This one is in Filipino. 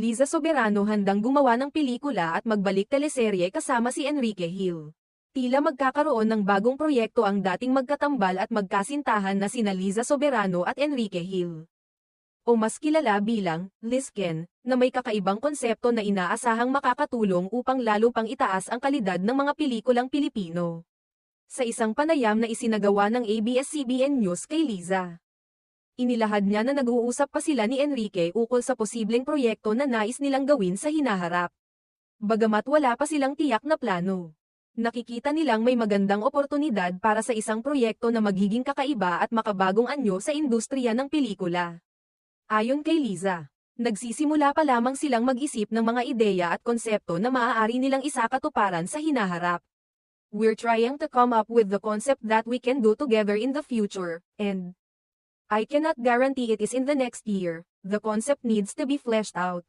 Liza Soberano handang gumawa ng pelikula at magbalik teleserye kasama si Enrique Hill. Tila magkakaroon ng bagong proyekto ang dating magkatambal at magkasintahan na sina Liza Soberano at Enrique Hill. O mas kilala bilang Lizken, na may kakaibang konsepto na inaasahang makakatulong upang lalo pang itaas ang kalidad ng mga pelikulang Pilipino. Sa isang panayam na isinagawa ng ABS-CBN News kay Liza, inilahad niya na nag-uusap pa sila ni Enrique ukol sa posibleng proyekto na nais nilang gawin sa hinaharap. Bagamat wala pa silang tiyak na plano, nakikita nilang may magandang oportunidad para sa isang proyekto na magiging kakaiba at makabagong anyo sa industriya ng pelikula. Ayon kay Liza, nagsisimula pa lamang silang mag-isip ng mga ideya at konsepto na maaari nilang isakatuparan sa hinaharap. We're trying to come up with the concept that we can do together in the future, and I cannot guarantee it is in the next year. The concept needs to be fleshed out.